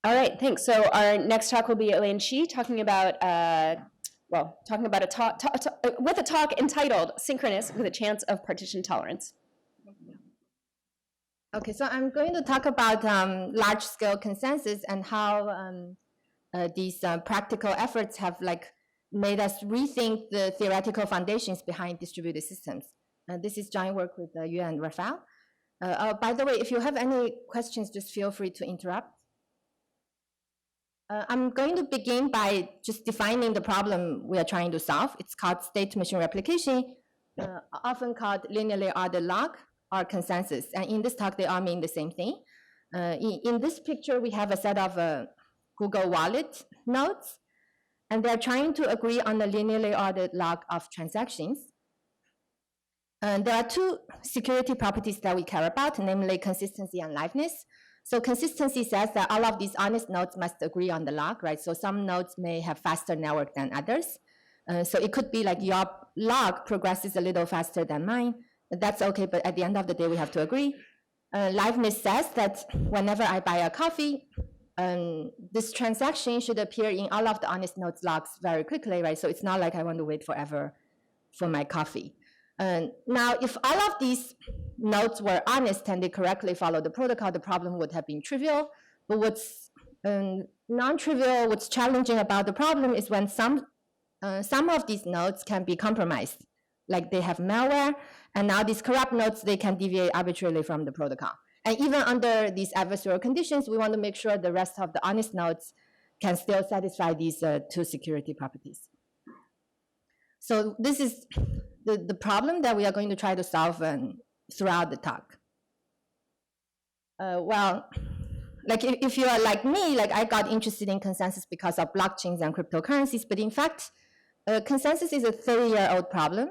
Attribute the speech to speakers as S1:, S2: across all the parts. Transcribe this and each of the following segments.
S1: All right, thanks. So our next talk will be Elaine Shi talking about, a talk with a talk entitled "Synchronous with a Chance of Partition Tolerance."
S2: Okay, so I'm going to talk about large-scale consensus and how these practical efforts have made us rethink the theoretical foundations behind distributed systems. This is joint work with Yue and Rafael. By the way, if you have any questions, just feel free to interrupt. I'm going to begin by just defining the problem we are trying to solve. It's called state machine replication, often called linearly ordered log or consensus. And in this talk, they all mean the same thing. In this picture, we have a set of Google Wallet nodes, and they're trying to agree on the linearly ordered log of transactions. And there are two security properties that we care about, namely consistency and liveness. So consistency says that all of these honest nodes must agree on the log, right? So some nodes may have faster network than others. So it could be like your log progresses a little faster than mine. That's okay, but at the end of the day, we have to agree. Liveness says that whenever I buy a coffee, this transaction should appear in all of the honest nodes logs very quickly, right? So it's not like I want to wait forever for my coffee. Now, if all of these nodes were honest and they correctly follow the protocol, the problem would have been trivial. But what's non-trivial, what's challenging about the problem is when some of these nodes can be compromised, like they have malware, and now these corrupt nodes, they can deviate arbitrarily from the protocol. And even under these adversarial conditions, we want to make sure the rest of the honest nodes can still satisfy these two security properties. So this is the problem that we are going to try to solve throughout the talk. If you are like me, I got interested in consensus because of blockchains and cryptocurrencies, but in fact, consensus is a 30-year-old problem.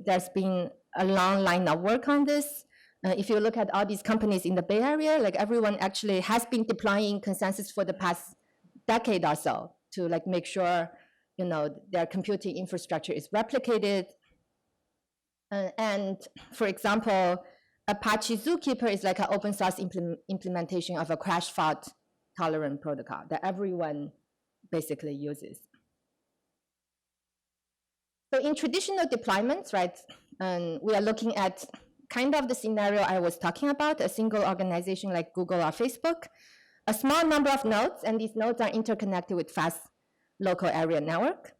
S2: There's been a long line of work on this. If you look at all these companies in the Bay Area, everyone actually has been deploying consensus for the past decade or so to make sure their computing infrastructure is replicated. And for example, Apache Zookeeper is like an open source implementation of a crash fault tolerant protocol that everyone basically uses. So in traditional deployments, right, we are looking at kind of the scenario I was talking about, a single organization like Google or Facebook, a small number of nodes, and these nodes are interconnected with fast local area network.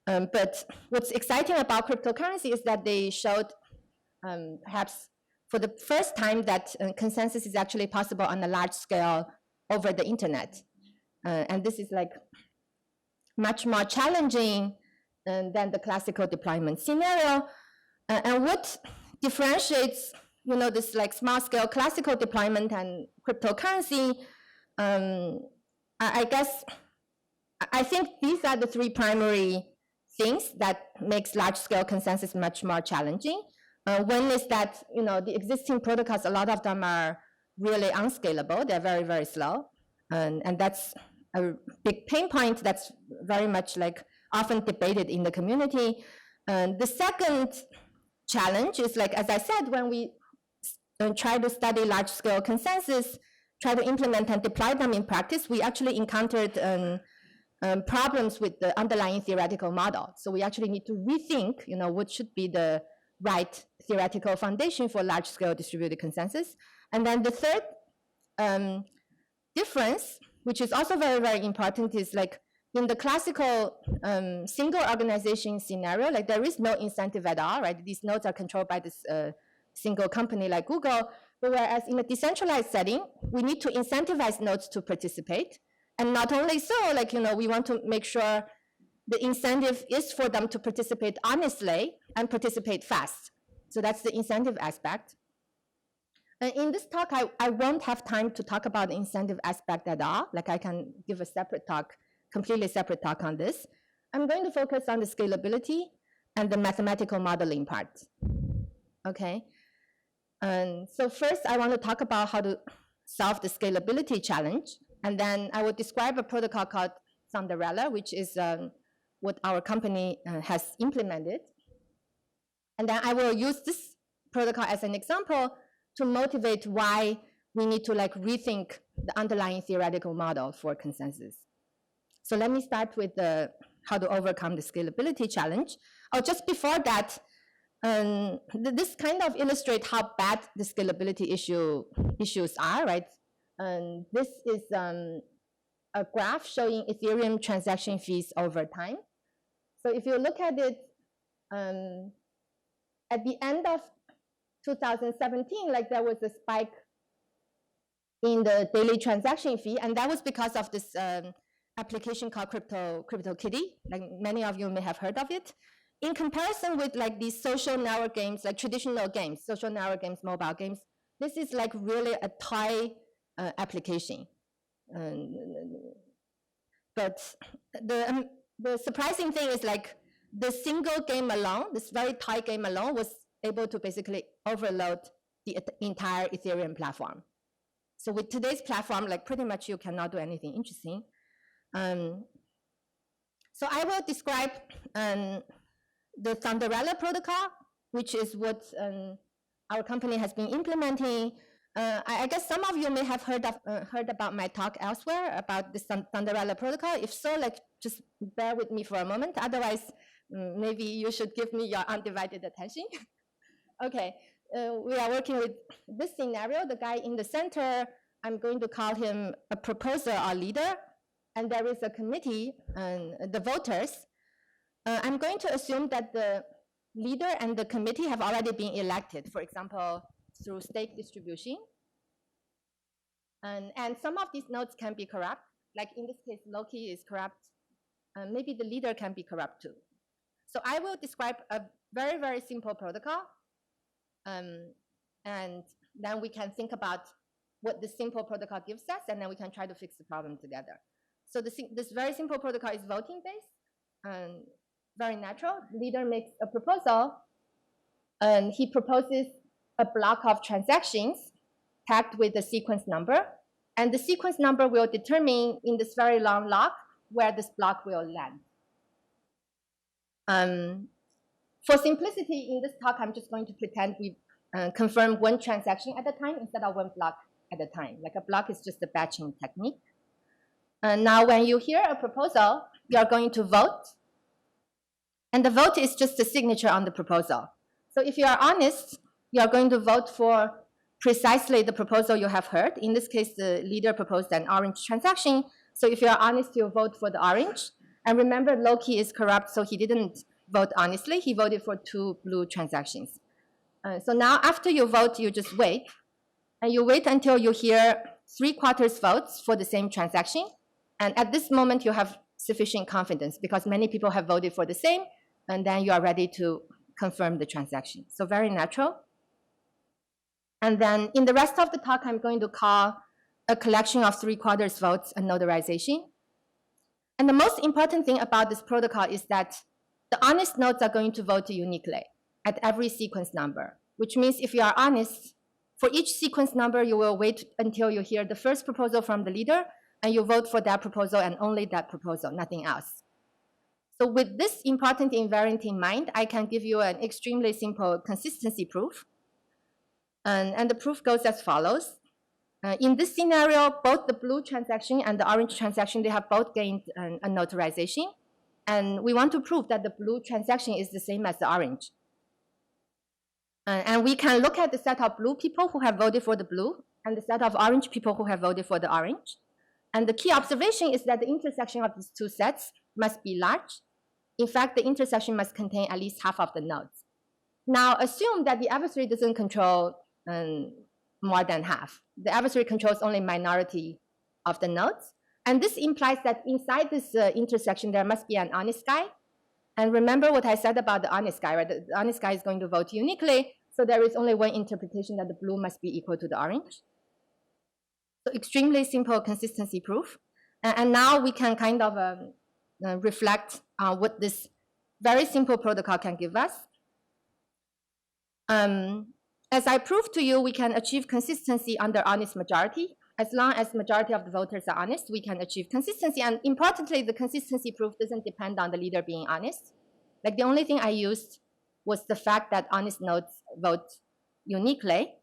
S2: But what's exciting about cryptocurrency is that they showed perhaps for the first time that consensus is actually possible on a large scale over the internet. And this is much more challenging than the classical deployment scenario. And what differentiates this small scale classical deployment and cryptocurrency, I think these are the three primary things that makes large-scale consensus much more challenging. One is that the existing protocols, a lot of them are really unscalable. They're very, very slow, and that's a big pain point that's very much often debated in the community. The second challenge is as I said, when we try to study large-scale consensus, try to implement and deploy them in practice, we actually encountered problems with the underlying theoretical model. So we actually need to rethink, what should be the right theoretical foundation for large-scale distributed consensus. And then the third difference, which is also very, very important, is in the classical single organization scenario, there is no incentive at all, right? These nodes are controlled by this single company like Google. But whereas in a decentralized setting, we need to incentivize nodes to participate. And not only so, we want to make sure the incentive is for them to participate honestly and participate fast. So that's the incentive aspect. And in this talk, I won't have time to talk about the incentive aspect at all. I can give a separate talk, completely separate talk on this. I'm going to focus on the scalability and the mathematical modeling part. Okay. And so first, I want to talk about how to solve the scalability challenge. And then I will describe a protocol called Cinderella, which is what our company has implemented. And then I will use this protocol as an example to motivate why we need to like rethink the underlying theoretical model for consensus. So let me start with how to overcome the scalability challenge. Oh, just before that, this kind of illustrates how bad the scalability issues are, right? This is a graph showing Ethereum transaction fees over time. So if you look at it, at the end of 2017, like there was a spike in the daily transaction fee, and that was because of this application called CryptoKitty. Like many of you may have heard of it. In comparison with like these social network games, like traditional games, social network games, mobile games, this is like really a toy application. But the surprising thing is like the single game alone, this very toy game alone, was able to basically overload the entire Ethereum platform. So with today's platform, like pretty much you cannot do anything interesting. So I will describe the Thunderella protocol, which is what our company has been implementing. I guess some of you may have heard about my talk elsewhere about this Thunderella protocol. If so, like just bear with me for a moment. Otherwise, maybe you should give me your undivided attention. Okay, we are working with this scenario. The guy in the center, I'm going to call him a proposer or leader. And there is a committee, the voters. I'm going to assume that the leader and the committee have already been elected, for example, through stake distribution. And some of these nodes can be corrupt. Like in this case, Loki is corrupt. Maybe the leader can be corrupt too. So I will describe a very, very simple protocol. And then we can think about what the simple protocol gives us, and then we can try to fix the problem together. So this very simple protocol is voting-based, very natural. The leader makes a proposal, and he proposes a block of transactions tagged with a sequence number. And the sequence number will determine in this very long log where this block will land. For simplicity, in this talk, I'm just going to pretend we confirm one transaction at a time instead of one block at a time. Like a block is just a batching technique. And now when you hear a proposal, you're going to vote. And the vote is just a signature on the proposal. So if you are honest, you're going to vote for precisely the proposal you have heard. In this case, the leader proposed an orange transaction. So if you're honest, you vote for the orange. And remember, Loki is corrupt, so he didn't vote honestly. He voted for 2 blue transactions. So now after you vote, you just wait. And you wait until you hear 3/4 votes for the same transaction. And at this moment, you have sufficient confidence because many people have voted for the same, and then you are ready to confirm the transaction. So very natural. And then in the rest of the talk, I'm going to call a collection of 3/4 votes a notarization. And the most important thing about this protocol is that the honest nodes are going to vote uniquely at every sequence number, which means if you are honest, for each sequence number, you will wait until you hear the first proposal from the leader, and you vote for that proposal and only that proposal, nothing else. So with this important invariant in mind, I can give you an extremely simple consistency proof. And the proof goes as follows. In this scenario, both the blue transaction and the orange transaction, they have both gained a notarization. And we want to prove that the blue transaction is the same as the orange. And we can look at the set of blue people who have voted for the blue and the set of orange people who have voted for the orange. And the key observation is that the intersection of these two sets must be large. In fact, the intersection must contain at least half of the nodes. Now, assume that the adversary doesn't control more than half. The adversary controls only minority of the nodes. And this implies that inside this intersection, there must be an honest guy. And remember what I said about the honest guy, right? The honest guy is going to vote uniquely. So there is only one interpretation that the blue must be equal to the orange. So extremely simple consistency proof. And now we can kind of reflect on what this very simple protocol can give us. As I proved to you, we can achieve consistency under honest majority. As long as majority of the voters are honest, we can achieve consistency. And importantly, the consistency proof doesn't depend on the leader being honest. Like the only thing I used was the fact that honest nodes vote uniquely.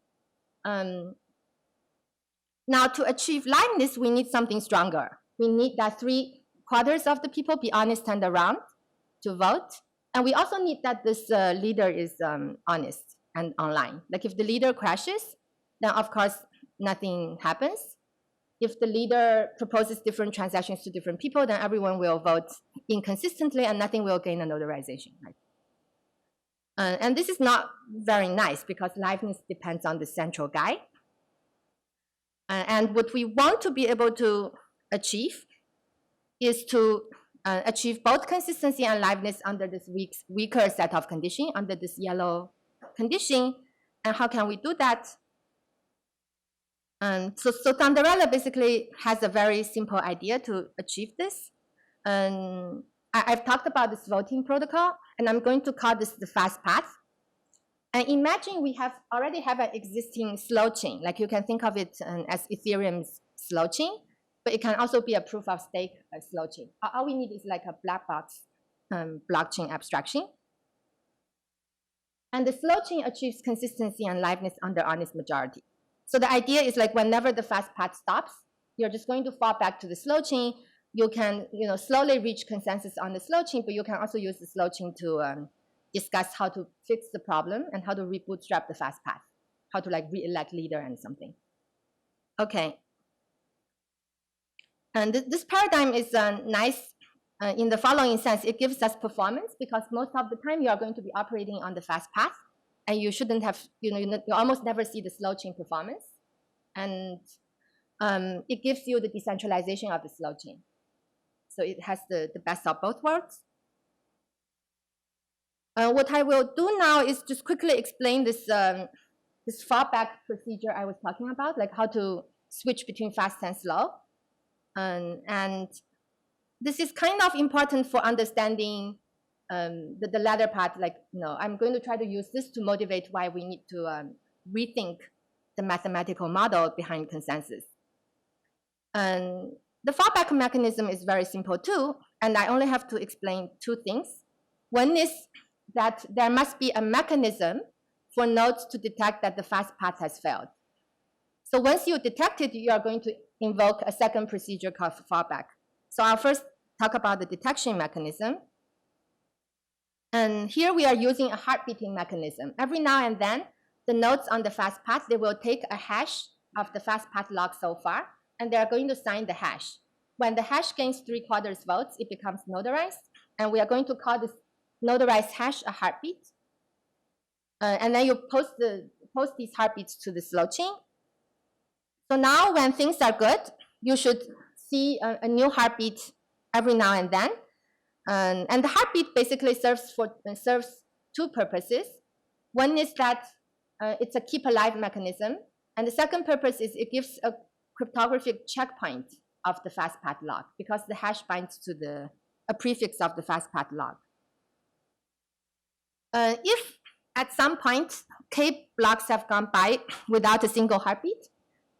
S2: Now, to achieve liveness, we need something stronger. We need that 3/4 of the people be honest and around to vote. And we also need that this leader is honest and online. Like if the leader crashes, then of course nothing happens. If the leader proposes different transactions to different people, then everyone will vote inconsistently and nothing will gain a notarization. Right? And this is not very nice because liveness depends on the central guy. And what we want to be able to achieve is to achieve both consistency and liveness under this weaker set of conditions, under this yellow condition. And how can we do that? So Thunderella basically has a very simple idea to achieve this. I've talked about this voting protocol, and I'm going to call this the Fastpass. And imagine we already have an existing slow chain, like you can think of it as Ethereum's slow chain, but it can also be a proof of stake slow chain. All we need is like a black box blockchain abstraction. And the slow chain achieves consistency and liveness under honest majority. So the idea is like whenever the Fastpass stops, you're just going to fall back to the slow chain. You can slowly reach consensus on the slow chain, but you can also use the slow chain to discuss how to fix the problem and how to rebootstrap the Fastpass, how to like re-elect leader and something. Okay. And this paradigm is nice in the following sense. It gives us performance because most of the time you are going to be operating on the Fastpass, and you shouldn't have, you almost never see the slow chain performance. And it gives you the decentralization of the slow chain. So it has the best of both worlds. What I will do now is just quickly explain this, this fallback procedure I was talking about, like how to switch between fast and slow. And this is kind of important for understanding the latter part. Like, I'm going to try to use this to motivate why we need to rethink the mathematical model behind consensus. And the fallback mechanism is very simple too, and I only have to explain two things. One is that there must be a mechanism for nodes to detect that the Fastpass has failed. So once you detect it, you are going to invoke a second procedure called fallback. So I'll first talk about the detection mechanism. And here we are using a heartbeating mechanism. Every now and then, the nodes on the Fastpass, they will take a hash of the Fastpass log so far, and they are going to sign the hash. When the hash gains 3/4 votes, it becomes notarized, and we are going to call this notarized hash a heartbeat. And then you post these heartbeats to the slow chain. So now when things are good, you should see a new heartbeat every now and then. And the heartbeat basically serves two purposes. One is that it's a keep alive mechanism. And the second purpose is it gives a cryptographic checkpoint of the Fastpass log because the hash binds to a prefix of the Fastpass log. If at some point k blocks have gone by without a single heartbeat,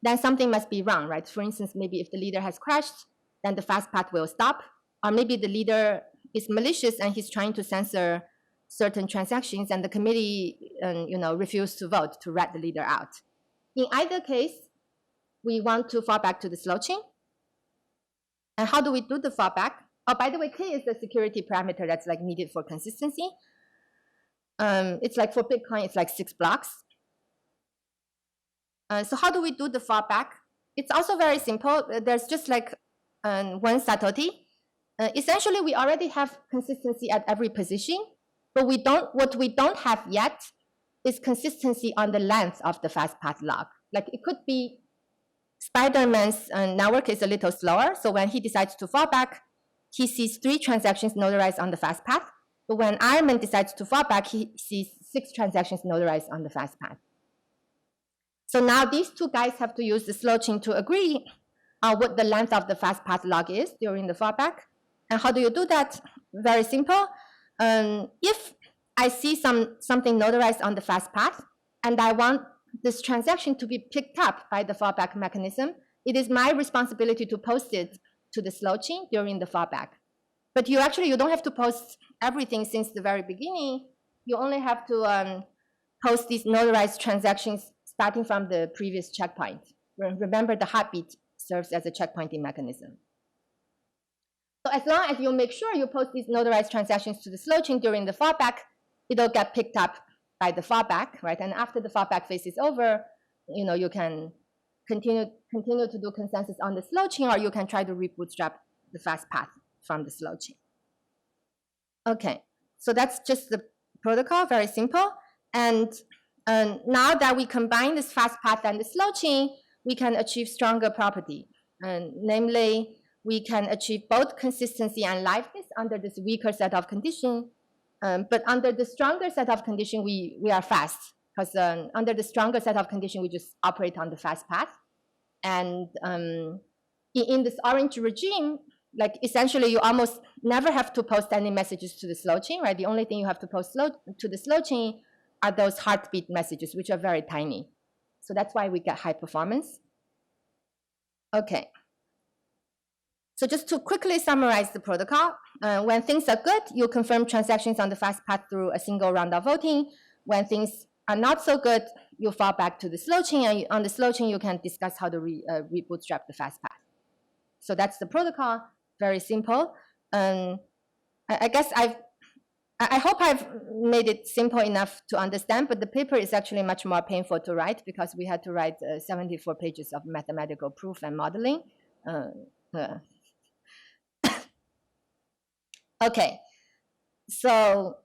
S2: then something must be wrong, right? For instance, maybe if the leader has crashed, then the Fastpass will stop, or maybe the leader is malicious and he's trying to censor certain transactions, and the committee, refused to vote to rat the leader out. In either case, we want to fall back to the slow chain. And how do we do the fallback? Oh, by the way, k is the security parameter that's like needed for consistency. It's like for Bitcoin, it's like 6 blocks. So how do we do the fallback? It's also very simple. There's just like one Satoshi. Essentially, we already have consistency at every position, but what we don't have yet is consistency on the length of the Fastpass log. Like it could be Spider-Man's network is a little slower, so when he decides to fall back, he sees 3 transactions notarized on the Fastpass. But when Iron Man decides to fall back, he sees 6 transactions notarized on the Fastpass. So now these two guys have to use the slow chain to agree on what the length of the Fastpass log is during the fallback. And how do you do that? Very simple. If I see something notarized on the Fastpass, and I want this transaction to be picked up by the fallback mechanism, it is my responsibility to post it to the slow chain during the fallback. But you don't have to post everything since the very beginning. You only have to post these notarized transactions starting from the previous checkpoint, remember the heartbeat serves as a checkpointing mechanism. So as long as you make sure you post these notarized transactions to the slow chain during the fallback, it'll get picked up by the fallback, right? And after the fallback phase is over, you can continue to do consensus on the slow chain, or you can try to rebootstrap the fast path from the slow chain. Okay, so that's just the protocol, very simple. And now that we combine this fast path and the slow chain, we can achieve stronger property. Namely, we can achieve both consistency and liveness under this weaker set of conditions. But under the stronger set of conditions, we are fast. Because under the stronger set of conditions, we just operate on the fast path. And in this orange regime, like essentially you almost never have to post any messages to the slow chain, right? The only thing you have to post to the slow chain are those heartbeat messages, which are very tiny. So that's why we get high performance. Okay. So just to quickly summarize the protocol, when things are good, you confirm transactions on the fast path through a single round of voting. When things are not so good, you fall back to the slow chain, and on the slow chain, you can discuss how to rebootstrap the fast path. So that's the protocol, very simple. I guess I hope I've made it simple enough to understand, but the paper is actually much more painful to write because we had to write 74 pages of mathematical proof and modeling. Okay, so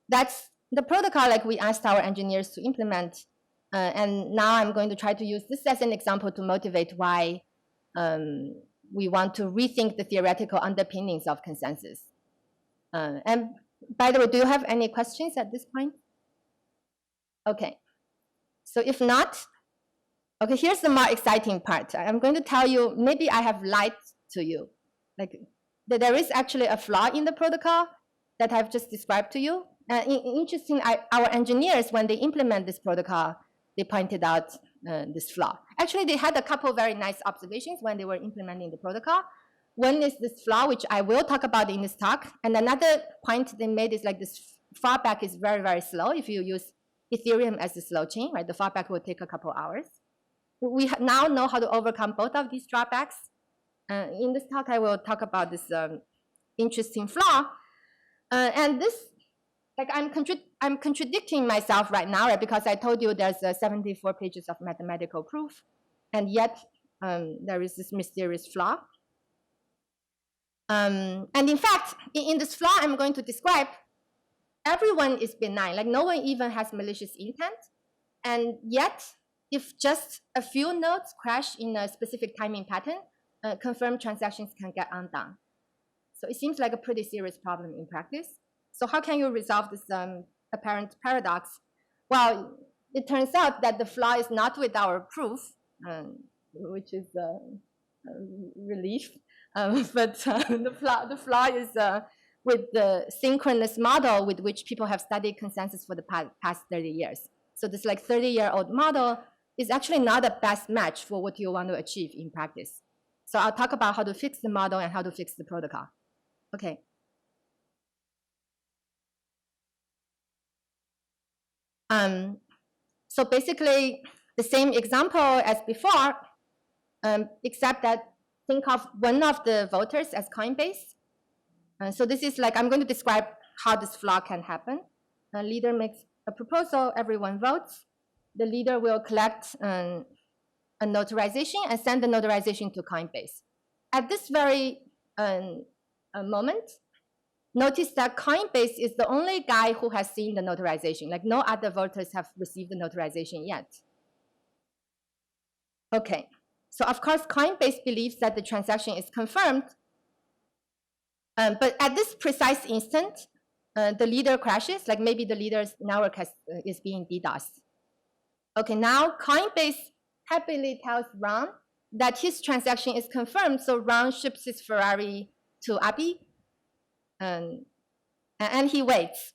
S2: that's the protocol like we asked our engineers to implement. And now I'm going to try to use this as an example to motivate why we want to rethink the theoretical underpinnings of consensus. And by the way, do you have any questions at this point? Okay, so if not, okay, here's the more exciting part. I'm going to tell you, maybe I have lied to you. Like, there is actually a flaw in the protocol that I've just described to you. Interesting, our engineers, when they implement this protocol, they pointed out this flaw. Actually, they had a couple very nice observations when they were implementing the protocol. One is this flaw, which I will talk about in this talk. And another point they made is like this fallback is very, very slow. If you use Ethereum as a slow chain, right, the fallback will take a couple hours. We now know how to overcome both of these drawbacks. In this talk, I will talk about this interesting flaw. And this, like I'm contradicting myself right now, right? Because I told you there's 74 pages of mathematical proof, and yet there is this mysterious flaw. And in fact, in this flaw I'm going to describe, everyone is benign, like no one even has malicious intent. And yet, if just a few nodes crash in a specific timing pattern, confirmed transactions can get undone. So it seems like a pretty serious problem in practice. So how can you resolve this apparent paradox? Well, it turns out that the flaw is not with our proof, which is a relief, but the flaw is with the synchronous model with which people have studied consensus for the past 30 years. So this like 30-year-old model is actually not a best match for what you want to achieve in practice. So I'll talk about how to fix the model and how to fix the protocol. Okay. So basically the same example as before, except that think of one of the voters as Coinbase. So this is like, I'm going to describe how this flaw can happen. A leader makes a proposal, everyone votes. The leader will collect a notarization and send the notarization to Coinbase. At this very moment, notice that Coinbase is the only guy who has seen the notarization. Like no other voters have received the notarization yet. Okay, so of course Coinbase believes that the transaction is confirmed, but at this precise instant, the leader crashes, like maybe the leader's network is being DDoSed. Okay, now Coinbase happily tells Ron that his transaction is confirmed, so Ron ships his Ferrari to Abby, and he waits.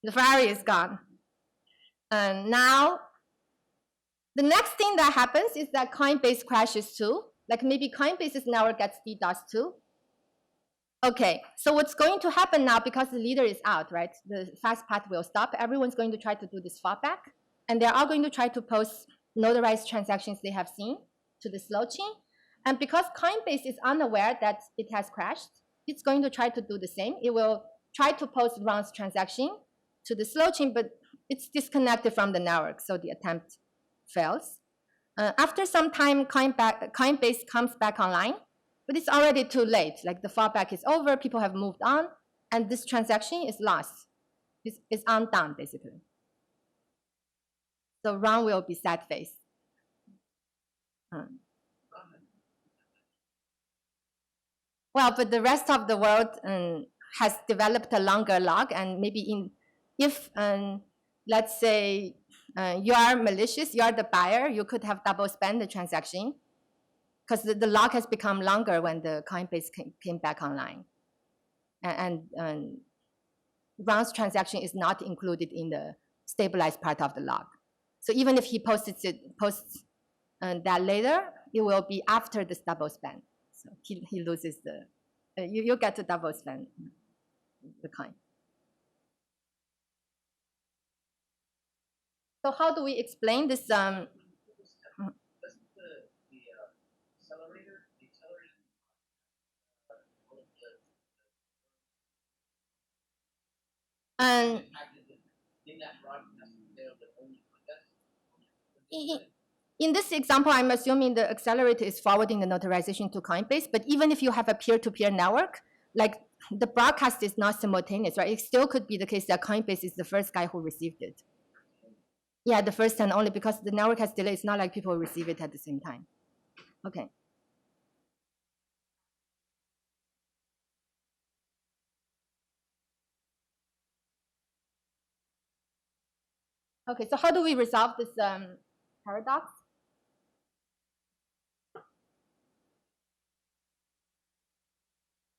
S2: The Ferrari is gone. And now, the next thing that happens is that Coinbase crashes too. Like maybe Coinbase's network gets DDoSed too. Okay, so what's going to happen now, because the leader is out, right? The fast path will stop. Everyone's going to try to do this fallback, and they're all going to try to post notarized transactions they have seen to the slow chain. And because Coinbase is unaware that it has crashed, it's going to try to do the same. It will try to post Ron's transaction to the slow chain, but it's disconnected from the network, so the attempt fails. After some time, Coinbase comes back online, but it's already too late. Like the fallback is over, people have moved on, and this transaction is lost. It's undone, basically. So Ron will be sad face. Well, but the rest of the world has developed a longer log, and maybe if let's say you are malicious, you are the buyer, you could have double spend the transaction because the log has become longer when the Coinbase came back online. And Ron's transaction is not included in the stabilized part of the log. So even if he posts that later, it will be after this double spend. So he loses the, you get to double spend the coin. So how do we explain this? In this example, I'm assuming the accelerator is forwarding the notarization to Coinbase, but even if you have a peer-to-peer network, like the broadcast is not simultaneous, right? It still could be the case that Coinbase is the first guy who received it. Yeah, the first and only, because the network has delay. It's not like people receive it at the same time. Okay. Okay, so how do we resolve this paradox?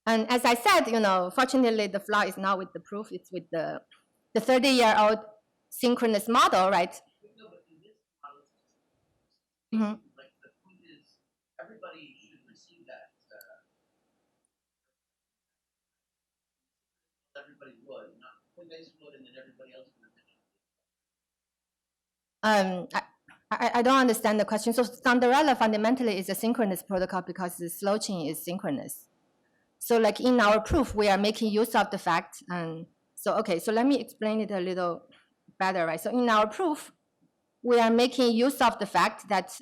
S2: And as I said, fortunately, the flaw is not with the proof. It's with the 30-year-old synchronous model, right?
S3: No, but in this model,
S2: like
S3: the point is, everybody should receive that. Everybody would, not Coinbase would, and then everybody else would.
S2: I don't understand the question. So Thunderella fundamentally is a synchronous protocol because the slow chain is synchronous. So like in our proof, we are making use of the fact. So let me explain it a little better, right? So in our proof, we are making use of the fact that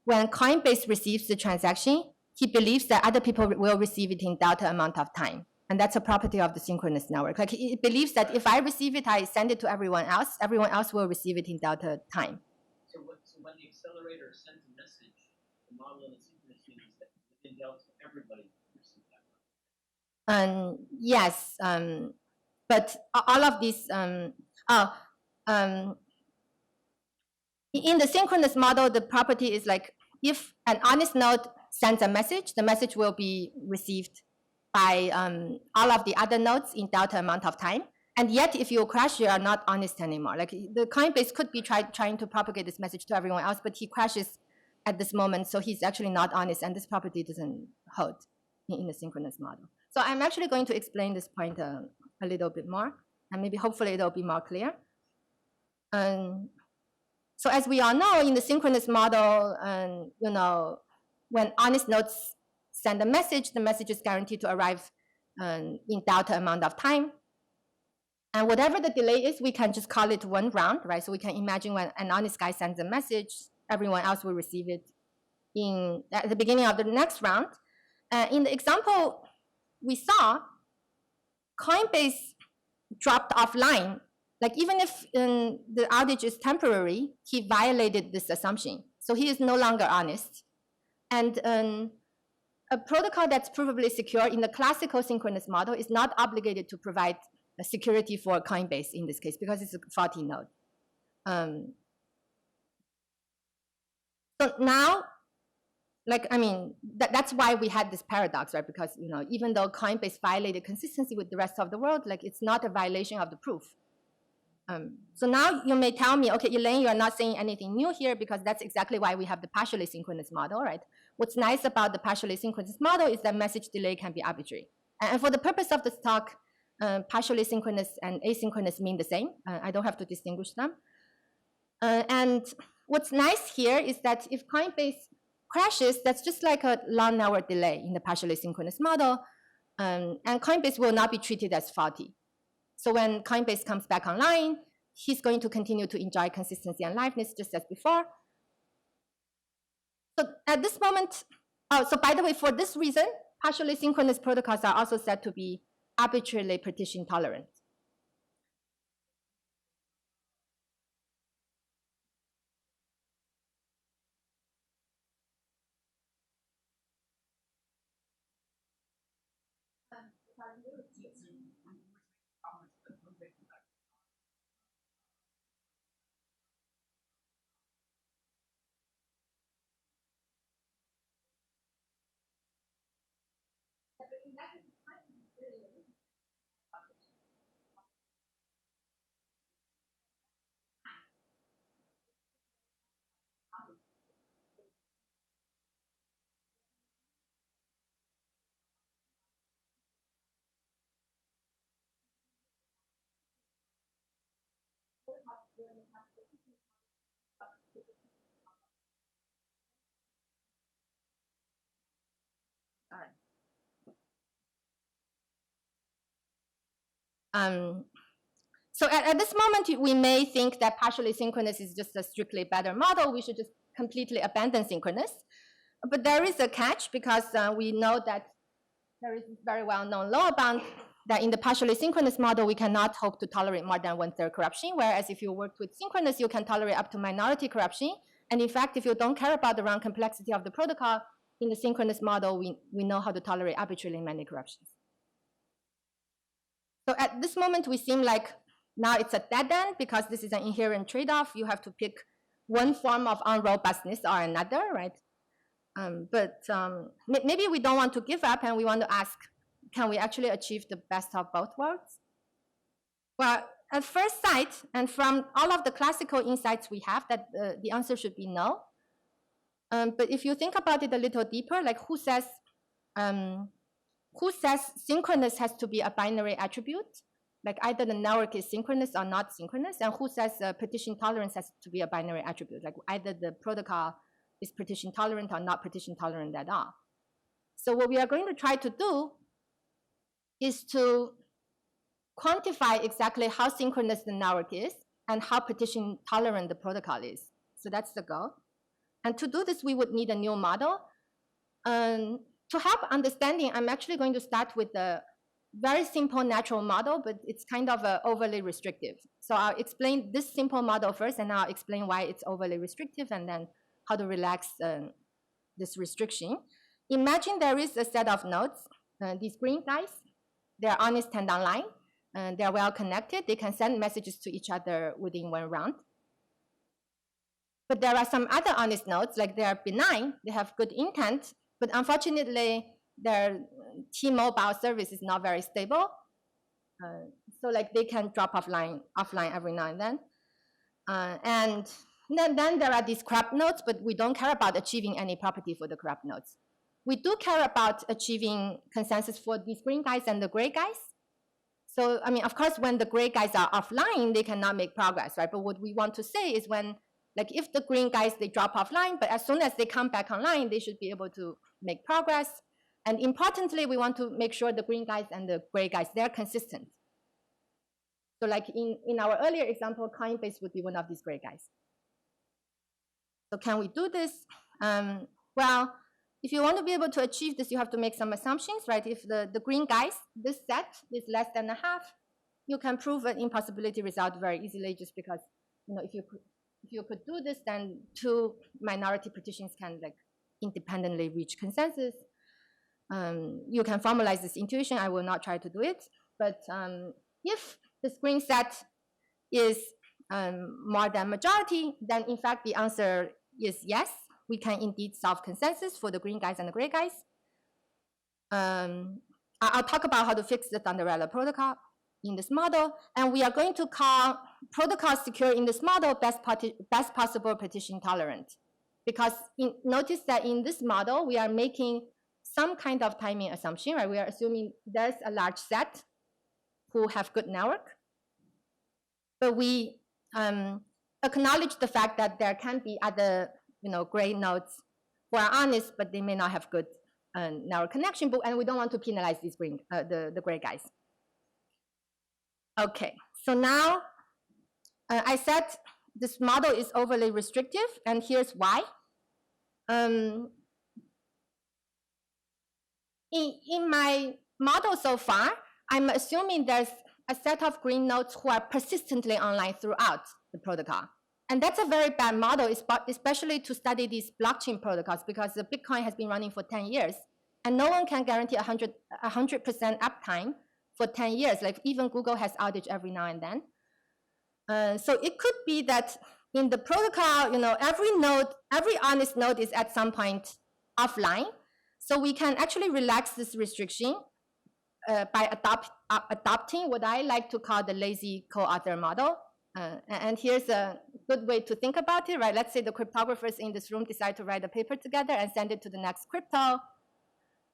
S2: when Coinbase receives the transaction, he believes that other people will receive it in delta amount of time. And that's a property of the synchronous network. Like it believes that if I receive it, I send it to everyone else will receive it in delta time.
S3: So when the accelerator sends a message, the model in the synchronous means that within delta, everybody receives that.
S2: Yes, but all of these, in the synchronous model, the property is like if an honest node sends a message, the message will be received by all of the other nodes in delta amount of time. And yet, if you crash, you are not honest anymore. Like the Coinbase could be trying to propagate this message to everyone else, but he crashes at this moment, so he's actually not honest, and this property doesn't hold in the synchronous model. So I'm actually going to explain this point a little bit more, and maybe hopefully it'll be more clear. So as we all know, in the synchronous model, when honest nodes send a message, the message is guaranteed to arrive in delta amount of time. And whatever the delay is, we can just call it one round, right? So we can imagine when an honest guy sends a message, everyone else will receive it at the beginning of the next round. In the example we saw, Coinbase dropped offline. Like even if the outage is temporary, he violated this assumption. So he is no longer honest. And a protocol that's provably secure in the classical synchronous model is not obligated to provide a security for Coinbase in this case because it's a faulty node. So now, that's why we had this paradox, right? Because even though Coinbase violated consistency with the rest of the world, like it's not a violation of the proof. So now you may tell me, okay, Elaine, you are not saying anything new here because that's exactly why we have the partially synchronous model, right? What's nice about the partially synchronous model is that message delay can be arbitrary. And for the purpose of this talk, partially synchronous and asynchronous mean the same. I don't have to distinguish them. And what's nice here is that if Coinbase crashes, that's just like a long network delay in the partially synchronous model, and Coinbase will not be treated as faulty. So when Coinbase comes back online, he's going to continue to enjoy consistency and liveness just as before. So at this moment, so by the way, for this reason, partially synchronous protocols are also said to be arbitrarily partition tolerant. So at this moment, we may think that partially synchronous is just a strictly better model. We should just completely abandon synchronous. But there is a catch, because we know that there is this very well-known lower bound that in the partially synchronous model, we cannot hope to tolerate more than 1/3 corruption, whereas if you work with synchronous, you can tolerate up to minority corruption. And in fact, if you don't care about the round complexity of the protocol, in the synchronous model, we know how to tolerate arbitrarily many corruptions. So at this moment, we seem like now it's a dead end, because this is an inherent trade-off. You have to pick one form of unrobustness or another, right? Maybe we don't want to give up, and we want to ask, can we actually achieve the best of both worlds? Well, at first sight, and from all of the classical insights we have, that the answer should be no. But if you think about it a little deeper, like who says synchronous has to be a binary attribute? Like either the network is synchronous or not synchronous, and who says partition tolerance has to be a binary attribute? Like either the protocol is partition tolerant or not partition tolerant at all. So what we are going to try to do is to quantify exactly how synchronous the network is and how partition tolerant the protocol is. So that's the goal. And to do this, we would need a new model. To help understanding, I'm actually going to start with a very simple natural model, but it's kind of overly restrictive. So I'll explain this simple model first, and I'll explain why it's overly restrictive, and then how to relax this restriction. Imagine there is a set of nodes. These green guys, they're honest and online. They're well connected. They can send messages to each other within one round. But there are some other honest nodes, like they are benign. They have good intent, but unfortunately, their T-Mobile service is not very stable. So like they can drop offline every now and then. And then there are these corrupt nodes, but we don't care about achieving any property for the corrupt nodes. We do care about achieving consensus for these green guys and the gray guys. So, I mean, of course, when the gray guys are offline, they cannot make progress, right? But what we want to say is when, like if the green guys, they drop offline, but as soon as they come back online, they should be able to make progress. And importantly, we want to make sure the green guys and the gray guys, they're consistent. So like in our earlier example, Coinbase would be one of these gray guys. So can we do this? Well, if you want to be able to achieve this, you have to make some assumptions, right? If the green guys, this set is less than a half, you can prove an impossibility result very easily, just because, you know, if you could do this, then two minority partitions can like independently reach consensus. You can formalize this intuition. I will not try to do it, but if the green set is more than majority, then in fact the answer is yes. We can indeed solve consensus for the green guys and the gray guys. I'll talk about how to fix the Thunderella protocol in this model, and we are going to call protocol secure in this model best possible partition tolerant, because notice that in this model we are making some kind of timing assumption, right? We are assuming there's a large set who have good network, but we acknowledge the fact that there can be other, gray nodes who are honest, but they may not have good narrow connection, and we don't want to penalize these the gray guys. Okay, so now I said this model is overly restrictive, and here's why. In my model so far, I'm assuming there's a set of green nodes who are persistently online throughout the protocol. And that's a very bad model, especially to study these blockchain protocols, because the Bitcoin has been running for 10 years, and no one can guarantee 100% uptime for 10 years. Like even Google has outage every now and then. So it could be that in the protocol, every honest node is at some point offline. So we can actually relax this restriction by adopting what I like to call the lazy co-author model. And here's a good way to think about it, right? Let's say the cryptographers in this room decide to write a paper together and send it to the next crypto.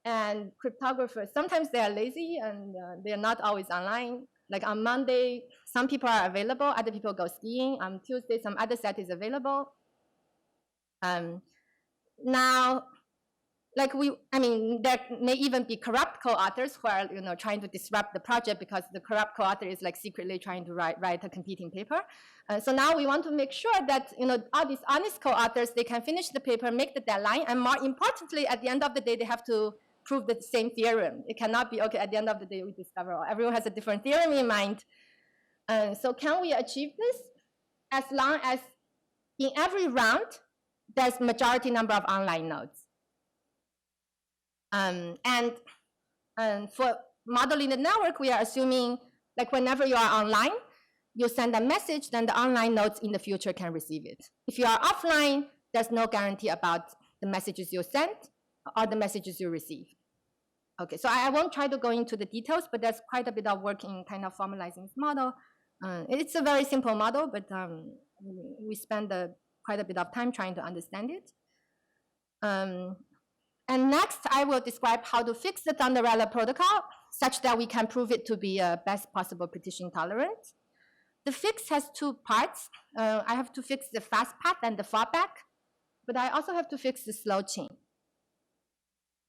S2: And cryptographers, sometimes they are lazy and they're not always online. Like on Monday, some people are available, other people go skiing. On Tuesday, some other set is available. Now, there may even be corrupt co-authors who are, trying to disrupt the project because the corrupt co-author is like secretly trying to write a competing paper. So now we want to make sure that, all these honest co-authors, they can finish the paper, make the deadline, and more importantly, at the end of the day, they have to prove the same theorem. It cannot be, okay, at the end of the day, we discover everyone has a different theorem in mind. So can we achieve this? As long as in every round, there's majority number of online nodes. And for modeling the network, we are assuming like whenever you are online, you send a message, then the online nodes in the future can receive it. If you are offline, there's no guarantee about the messages you sent or the messages you receive. Okay, so I won't try to go into the details, but there's quite a bit of work in kind of formalizing this model. It's a very simple model, but we spend quite a bit of time trying to understand it. And next, I will describe how to fix the Thunderella protocol such that we can prove it to be best possible partition tolerant. The fix has two parts. I have to fix the Fastpass and the fallback, but I also have to fix the slow chain.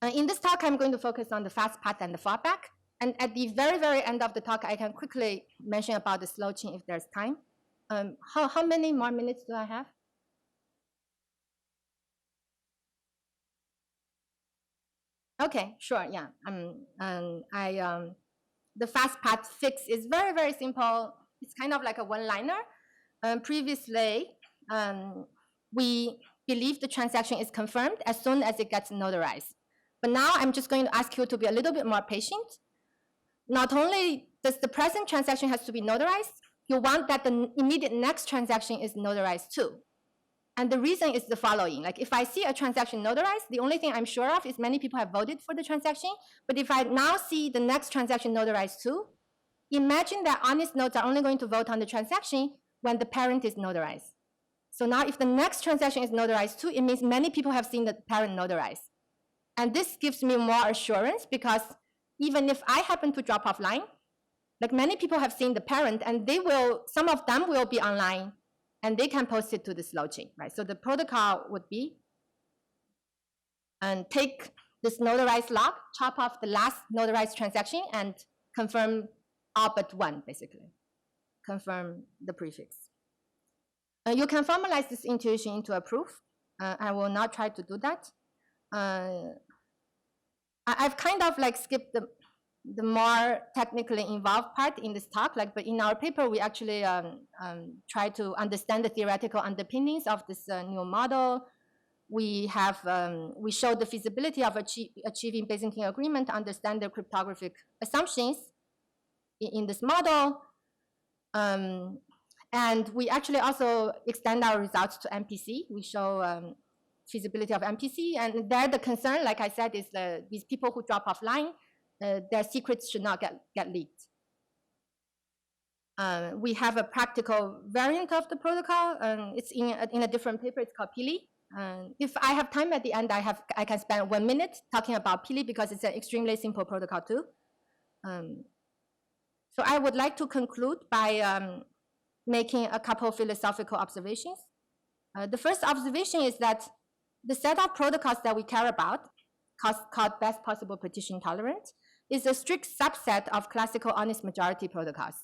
S2: In this talk, I'm going to focus on the Fastpass and the fallback. And at the very, very end of the talk, I can quickly mention about the slow chain if there's time. How many more minutes do I have? Okay, sure, yeah. The Fastpass fix is very, very simple. It's kind of like a one-liner. Previously, we believe the transaction is confirmed as soon as it gets notarized. But now I'm just going to ask you to be a little bit more patient. Not only does the present transaction has to be notarized, you want that the immediate next transaction is notarized too. And the reason is the following. Like if I see a transaction notarized, the only thing I'm sure of is many people have voted for the transaction. But if I now see the next transaction notarized too, imagine that honest nodes are only going to vote on the transaction when the parent is notarized. So now if the next transaction is notarized too, it means many people have seen the parent notarized. And this gives me more assurance because even if I happen to drop offline, like many people have seen the parent and some of them will be online and they can post it to the slow chain, right? So the protocol would be, and take this notarized lock, chop off the last notarized transaction and confirm all but one, basically. Confirm the prefix. You can formalize this intuition into a proof. I will not try to do that. I've kind of like skipped the more technically involved part in this talk, but in our paper, we actually try to understand the theoretical underpinnings of this new model. We showed the feasibility of achieving Byzantine agreement to understand the cryptographic assumptions in this model. And we actually also extend our results to MPC. We show feasibility of MPC, and there the concern, like I said, is these people who drop offline, their secrets should not get leaked. We have a practical variant of the protocol. It's in a different paper. It's called Pili. If I have time at the end, I can spend 1 minute talking about Pili because it's an extremely simple protocol too. So I would like to conclude by making a couple of philosophical observations. The first observation is that the set of protocols that we care about, called best possible partition tolerant, is a strict subset of classical honest majority protocols.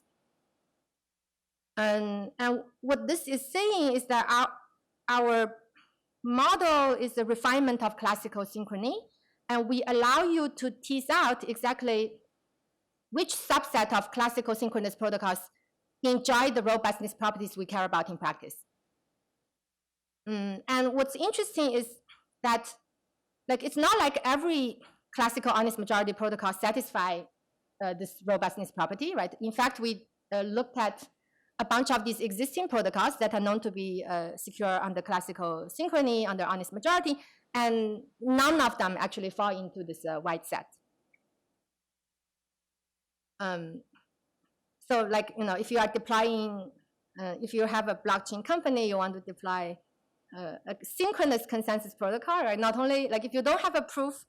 S2: And what this is saying is that our model is a refinement of classical synchrony, and we allow you to tease out exactly which subset of classical synchronous protocols enjoy the robustness properties we care about in practice. And what's interesting is that, like, it's not like every classical honest majority protocol satisfy this robustness property, right? In fact, we looked at a bunch of these existing protocols that are known to be secure under classical synchrony, under honest majority, and none of them actually fall into this white set. So, like, you know, if you are deploying, if you have a blockchain company, you want to deploy a synchronous consensus protocol, right? Not only, like, if you don't have a proof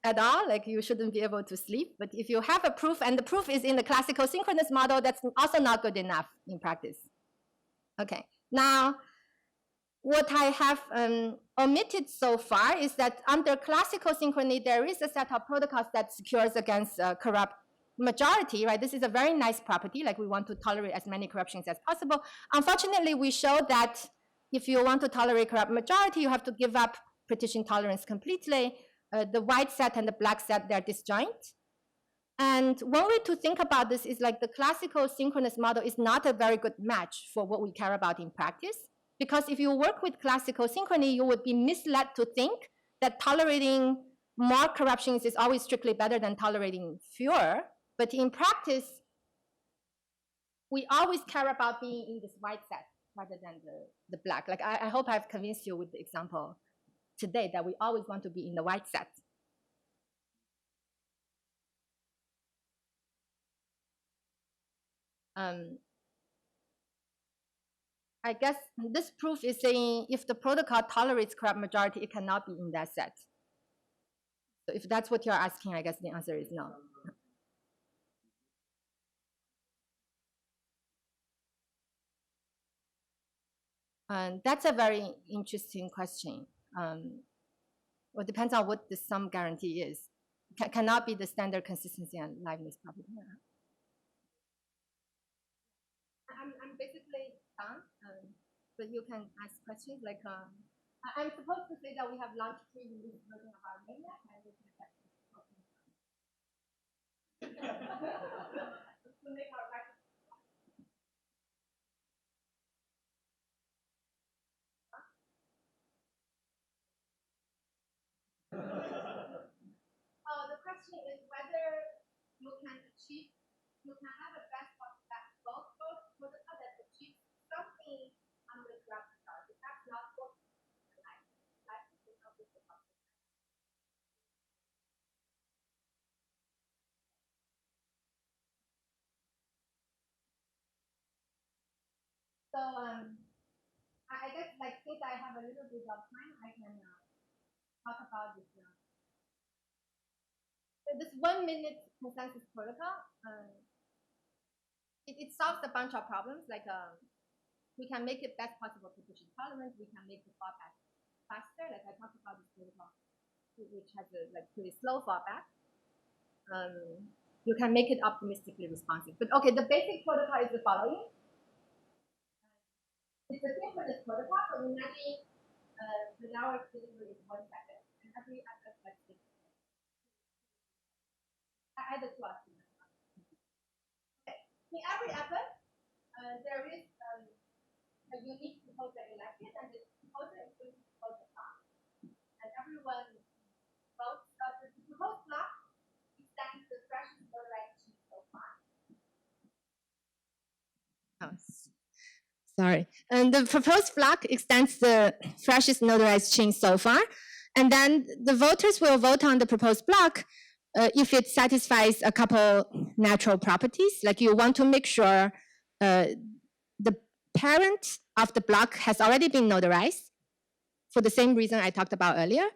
S2: at all, like, you shouldn't be able to sleep, but if you have a proof and the proof is in the classical synchronous model, that's also not good enough in practice. Okay, now, what I have omitted so far is that under classical synchrony, there is a set of protocols that secures against corrupt majority, right? This is a very nice property, like we want to tolerate as many corruptions as possible. Unfortunately, we show that if you want to tolerate corrupt majority, you have to give up partition tolerance completely. The white set and the black set, they're disjoint. And one way to think about this is like the classical synchronous model is not a very good match for what we care about in practice. Because if you work with classical synchrony, you would be misled to think that tolerating more corruptions is always strictly better than tolerating fewer. But in practice, we always care about being in this white set rather than the black. Like, I hope I've convinced you with the example today that we always want to be in the white set. I guess this proof is saying if the protocol tolerates corrupt majority, it cannot be in that set. So if that's what you're asking, I guess the answer is no. That's a very interesting question. Well, it depends on what the sum guarantee is. Cannot be the standard consistency and liveness property. I'm basically done, but you can ask questions. Like, I'm supposed to say that we have launched pre-release version of our mainnet, and we can get to make our practice. The question is whether you can have a best of both protocol that achieve something on the corrupt majority. That's not what So I guess, like, since I have a little bit of time, I can talk about this. So this 1 minute consensus protocol, it solves a bunch of problems. Like, we can make it best possible partition tolerant. We can make the fallback faster. Like I talked about this protocol, which has a pretty slow fallback. You can make it optimistically responsive. But okay, the basic protocol is the following. It's a synchronous protocol, so imagine the hour delivery is 1 second, and every effort like this. I added 2 estimates. Okay, in every effort, there is a unique proposer elected, and the proposer is going to propose a block. And everyone votes. The proposed block extends the threshold direction so far. Oh, sorry. And the proposed block extends the freshest notarized chain so far. And then the voters will vote on the proposed block if it satisfies a couple natural properties. Like, you want to make sure the parent of the block has already been notarized for the same reason I talked about earlier.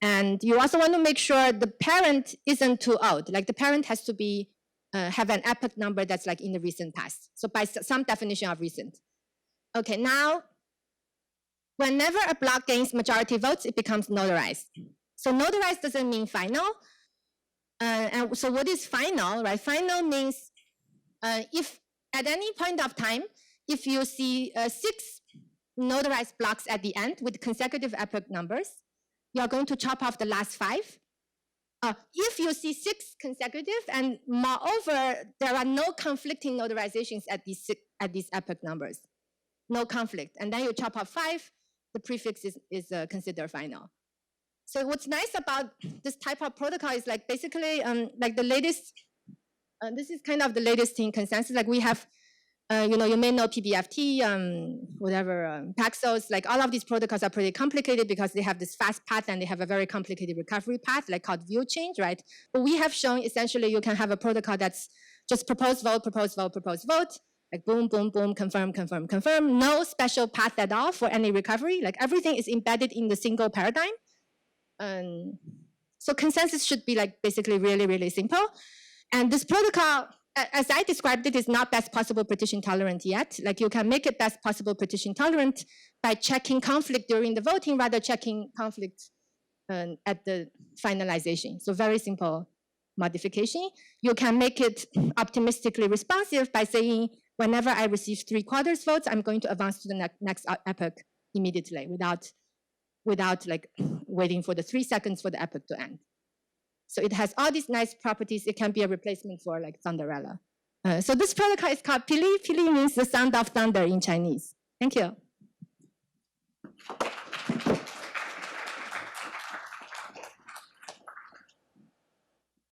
S2: And you also want to make sure the parent isn't too old. Like, the parent has to be have an epoch number that's like in the recent past. So by some definition of recent. Okay, now, whenever a block gains majority votes, it becomes notarized. So notarized doesn't mean final. And so what is final, right? Final means if at any point of time, if you see 6 notarized blocks at the end with consecutive epoch numbers, you're going to chop off the last 5. If you see 6 consecutive, and moreover, there are no conflicting notarizations at these epoch numbers, no conflict, and then you chop off 5, the prefix is considered final. So what's nice about this type of protocol is like basically like the latest, this is kind of the latest in consensus. Like we have, you may know PBFT, Paxos, like all of these protocols are pretty complicated because they have this fast path and they have a very complicated recovery path, like called view change, right? But we have shown essentially you can have a protocol that's just propose, vote, propose, vote, propose, vote, like boom, boom, boom, confirm, confirm, confirm, no special path at all for any recovery. Like everything is embedded in the single paradigm. So consensus should be like basically really, really simple. And this protocol, as I described it, is not best possible partition tolerant yet. Like you can make it best possible partition tolerant by checking conflict during the voting rather checking conflict at the finalization. So very simple modification. You can make it optimistically responsive by saying, whenever I receive 3/4 votes, I'm going to advance to the next epoch immediately without like waiting for the 3 seconds for the epoch to end. So it has all these nice properties. It can be a replacement for like Thunderella. So this protocol is called Pili. Pili means the sound of thunder in Chinese. Thank you.